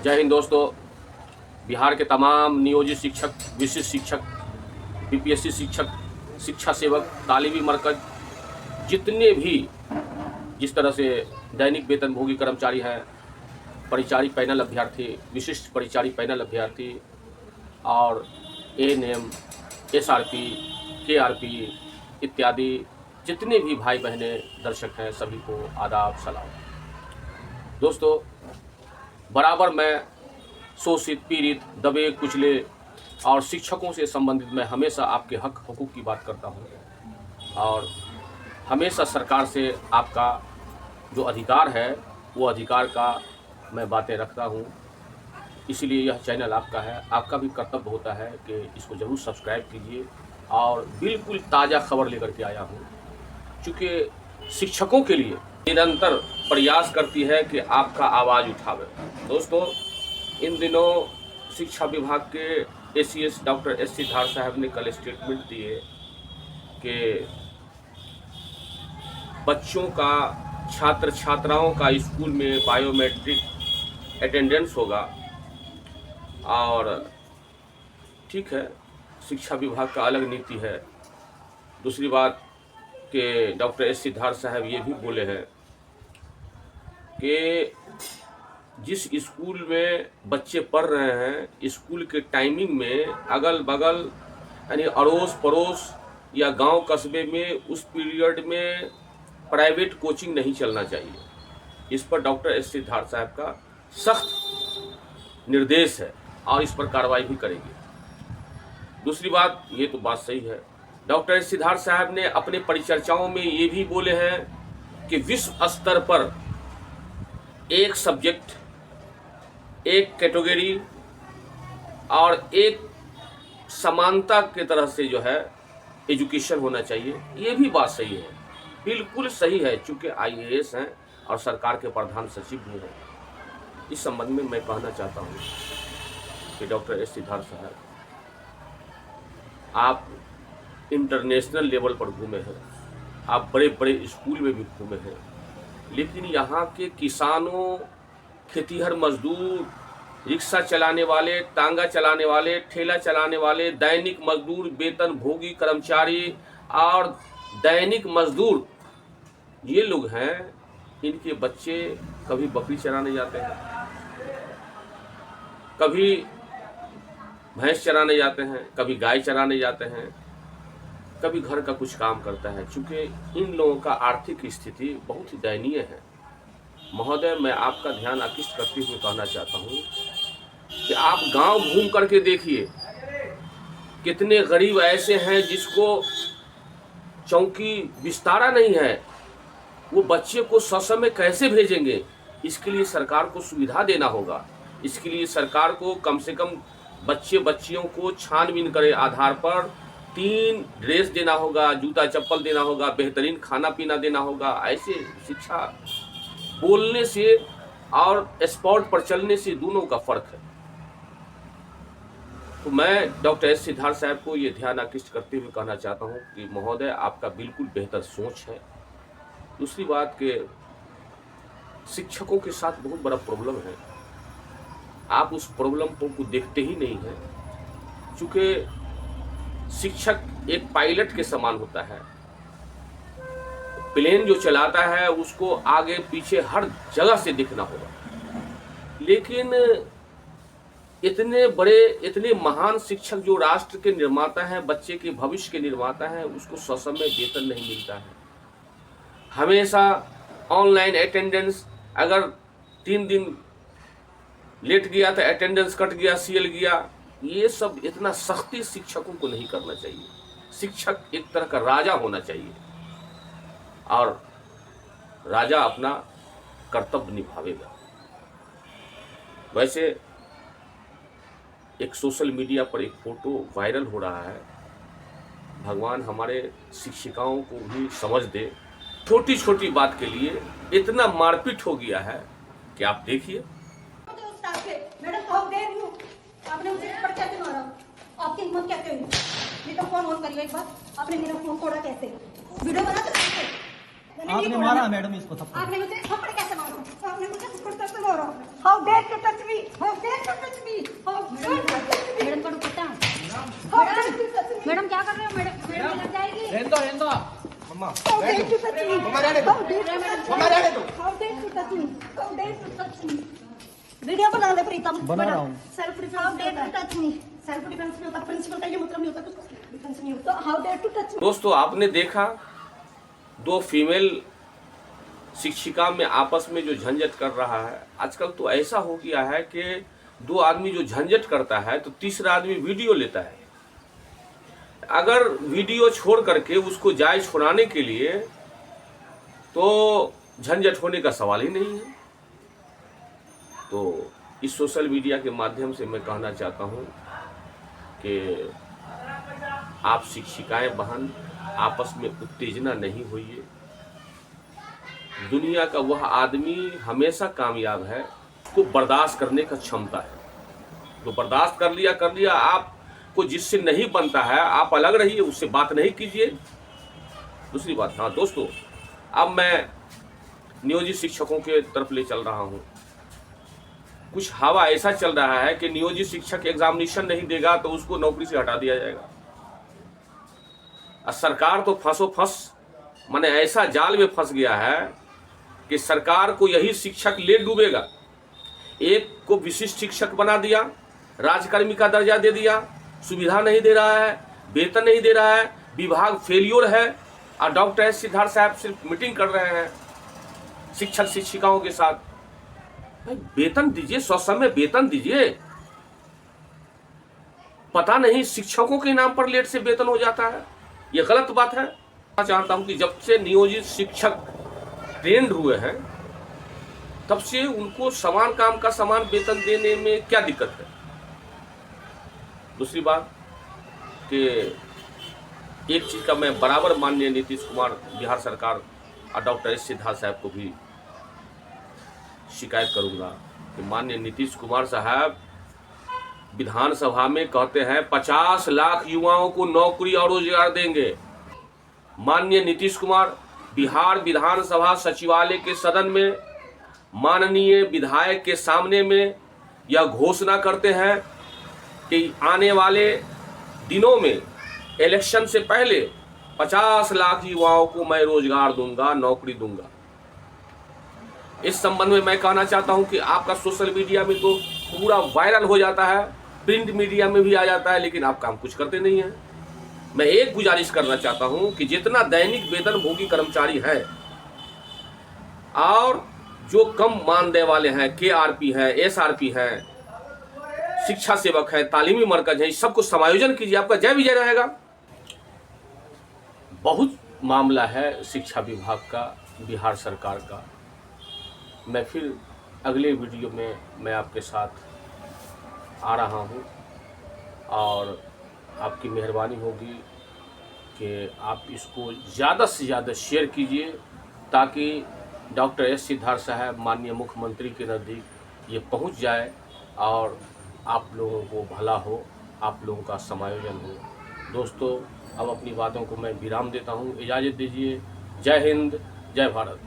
जय हिंद दोस्तों। बिहार के तमाम नियोजित शिक्षक, विशिष्ट शिक्षक, बीपीएससी शिक्षक, शिक्षा सेवक, तालीमी मरकज, जितने भी जिस तरह से दैनिक वेतनभोगी कर्मचारी हैं, परिचारी पैनल अभ्यर्थी, विशिष्ट परिचारी पैनल अभ्यर्थी और एएनएम, एसआरपी, केआरपी इत्यादि जितने भी भाई बहनें दर्शक हैं, सभी को आदाब सलाम। दोस्तों, बराबर मैं शोषित, पीड़ित, दबे कुचले और शिक्षकों से संबंधित मैं हमेशा आपके हक हुकूक की बात करता हूँ और हमेशा सरकार से आपका जो अधिकार है वो अधिकार का मैं बातें रखता हूँ। इसीलिए यह चैनल आपका है, आपका भी कर्तव्य होता है कि इसको ज़रूर सब्सक्राइब कीजिए। और बिल्कुल ताज़ा खबर लेकर के आया हूँ, चूँकि शिक्षकों के लिए निरंतर प्रयास करती है कि आपका आवाज़ उठावे। दोस्तों, इन दिनों शिक्षा विभाग के एसीएस डॉक्टर एस सिद्धार्थ साहब ने कल स्टेटमेंट दिए कि बच्चों का, छात्र छात्राओं का स्कूल में बायोमेट्रिक अटेंडेंस होगा। और ठीक है, शिक्षा विभाग का अलग नीति है। दूसरी बात कि डॉक्टर एस सिद्धार्थ साहब ये भी बोले हैं कि जिस स्कूल में बच्चे पढ़ रहे हैं, स्कूल के टाइमिंग में अगल बगल यानी अड़ोस पड़ोस या गांव कस्बे में उस पीरियड में प्राइवेट कोचिंग नहीं चलना चाहिए। इस पर डॉक्टर एस सिद्धार्थ साहब का सख्त निर्देश है और इस पर कार्रवाई भी करेंगे। दूसरी बात, ये तो बात सही है, डॉक्टर एस सिद्धार्थ साहब ने अपने परिचर्चाओं में ये भी बोले हैं कि विश्व स्तर पर एक सब्जेक्ट, एक कैटेगरी और एक समानता के तरह से जो है एजुकेशन होना चाहिए। ये भी बात सही है, बिल्कुल सही है, चूँकि आईएएस हैं और सरकार के प्रधान सचिव भी हैं। इस संबंध में मैं कहना चाहता हूँ कि डॉक्टर एस सिद्धार्थ साहब, आप इंटरनेशनल लेवल पर घूमे हैं, आप बड़े बड़े स्कूल में भी घूमे हैं, लेकिन यहाँ के किसानों, खेतीहर मजदूर, रिक्शा चलाने वाले, टांगा चलाने वाले, ठेला चलाने वाले, दैनिक मजदूर, वेतन भोगी कर्मचारी और दैनिक मजदूर, ये लोग हैं, इनके बच्चे कभी बकरी चराने जाते हैं, कभी भैंस चराने जाते हैं, कभी गाय चराने जाते हैं, कभी घर का कुछ काम करता है। चूँकि इन लोगों का आर्थिक स्थिति बहुत ही दयनीय है। महोदय, मैं आपका ध्यान आकृष्ट करते हुए कहना चाहता हूँ कि आप गांव घूम करके देखिए, कितने गरीब ऐसे हैं जिसको चौकी बिस्तारा नहीं है, वो बच्चे को ससमय कैसे भेजेंगे? इसके लिए सरकार को सुविधा देना होगा। इसके लिए सरकार को कम से कम बच्चे बच्चियों को छानबीन करे आधार पर 3 ड्रेस देना होगा, जूता चप्पल देना होगा, बेहतरीन खाना पीना देना होगा। ऐसे शिक्षा बोलने से और स्पॉट पर चलने से दोनों का फर्क है। तो मैं डॉक्टर एस सिद्धार्थ साहब को ये ध्यान आकृष्ट करते हुए कहना चाहता हूँ कि महोदय, आपका बिल्कुल बेहतर सोच है। दूसरी बात कि शिक्षकों के साथ बहुत बड़ा प्रॉब्लम है, आप उस प्रॉब्लम को देखते ही नहीं हैं। चूँकि शिक्षक एक पायलट के समान होता है, प्लेन जो चलाता है उसको आगे पीछे हर जगह से दिखना होगा, लेकिन इतने बड़े, इतने महान शिक्षक जो राष्ट्र के निर्माता हैं, बच्चे के भविष्य के निर्माता हैं, उसको ससमय वेतन नहीं मिलता है। हमेशा ऑनलाइन अटेंडेंस, अगर 3 दिन लेट गया तो अटेंडेंस कट गया, सीएल गया। ये सब इतना सख्ती शिक्षकों को नहीं करना चाहिए। शिक्षक एक तरह का राजा होना चाहिए और राजा अपना कर्तव्य निभावेगा। वैसे एक सोशल मीडिया पर एक फोटो वायरल हो रहा है, भगवान हमारे शिक्षिकाओं को भी समझ दे। छोटी छोटी बात के लिए इतना मारपीट हो गया है कि आप देखिए। आपने मुझे पर कैसे मारा? आपकी हिम्मत कैसे हुई? ये तो फोन ऑन करिए एक बार। आपने मेरा फोन तोड़ा कैसे? वीडियो बना तो आपने मारा मैडम इसको थप्पड़। आपने मुझे थप्पड़ कैसे मारा? आपने मुझे थप्पड़ कैसे मारा? How dare to touch me? How dare you touch me? How dare you touch me? How dare you touch me? Video बना ले प्रीतम, बना रहा हूँ। Self defence how dare to touch me? Self defence में होता, प्रिंसिपल का ये मतलब नहीं होता, कुछ डिफेंस नहीं होता। How dare to touch me? दोस्तों, आपने देखा दो फीमेल शिक्षिका में आपस में जो झंझट कर रहा है। आजकल तो ऐसा हो गया है कि दो आदमी जो झंझट करता है तो तीसरा आदमी वीडियो लेता है। अगर वीडियो छोड़ करके उसको जायज छुड़ाने के लिए तो झंझट होने का सवाल ही नहीं है। तो इस सोशल मीडिया के माध्यम से मैं कहना चाहता हूँ कि आप शिक्षिकाएं बहन आपस में उत्तेजना नहीं होइए। दुनिया का वह आदमी हमेशा कामयाब है तो बर्दाश्त करने का क्षमता है। तो बर्दाश्त कर लिया। आपको जिससे नहीं बनता है आप अलग रहिए, उससे बात नहीं कीजिए। दूसरी बात, हाँ दोस्तों, अब मैं नियोजित शिक्षकों के तरफ ले चल रहा हूँ। कुछ हवा ऐसा चल रहा है कि नियोजित शिक्षक एग्जामिनेशन नहीं देगा तो उसको नौकरी से हटा दिया जाएगा। और सरकार तो फंस माने ऐसा जाल में फंस गया है कि सरकार को यही शिक्षक ले डूबेगा। एक को विशिष्ट शिक्षक बना दिया, राजकर्मी का दर्जा दे दिया, सुविधा नहीं दे रहा है, वेतन नहीं दे रहा है, विभाग फेलियर है। और डॉक्टर एस सिद्धार्थ साहब सिर्फ मीटिंग कर रहे हैं शिक्षक शिक्षिकाओं के साथ। भाई वेतन दीजिए, ससमय वेतन दीजिए। पता नहीं शिक्षकों के नाम पर लेट से वेतन हो जाता है, ये गलत बात है। मैं चाहता हूं कि जब से नियोजित शिक्षक ट्रेंड हुए हैं तब से उनको समान काम का समान वेतन देने में क्या दिक्कत है। दूसरी बात कि एक चीज का मैं बराबर माननीय नीतीश कुमार बिहार सरकार और डॉक्टर एस सिद्धार्थ साहब को भी शिकायत करूंगा कि माननीय नीतीश कुमार साहब विधानसभा में कहते हैं 50 लाख युवाओं को नौकरी और रोजगार देंगे। माननीय नीतीश कुमार बिहार विधानसभा सचिवालय के सदन में माननीय विधायक के सामने में यह घोषणा करते हैं कि आने वाले दिनों में इलेक्शन से पहले 50 लाख युवाओं को मैं रोजगार दूंगा, नौकरी दूंगा। इस संबंध में मैं कहना चाहता हूं कि आपका सोशल मीडिया में तो पूरा वायरल हो जाता है, प्रिंट मीडिया में भी आ जाता है, लेकिन आप काम कुछ करते नहीं हैं। मैं एक गुजारिश करना चाहता हूं कि जितना दैनिक वेतन भोगी कर्मचारी हैं और जो कम मानदेय वाले हैं, KRP है, SRP है, शिक्षा सेवक है, तालीमी मरकज है, इस सबको समायोजन कीजिए, आपका जय विजय रहेगा। बहुत मामला है शिक्षा विभाग का, बिहार सरकार का। मैं फिर अगले वीडियो में मैं आपके साथ आ रहा हूं और आपकी मेहरबानी होगी कि आप इसको ज़्यादा से ज़्यादा शेयर कीजिए ताकि डॉक्टर एस सिद्धार्थ साहब माननीय मुख्यमंत्री के नज़दीक ये पहुंच जाए और आप लोगों को भला हो, आप लोगों का समायोजन हो। दोस्तों, अब अपनी बातों को मैं विराम देता हूं, इजाज़त दीजिए। जय हिंद, जय भारत।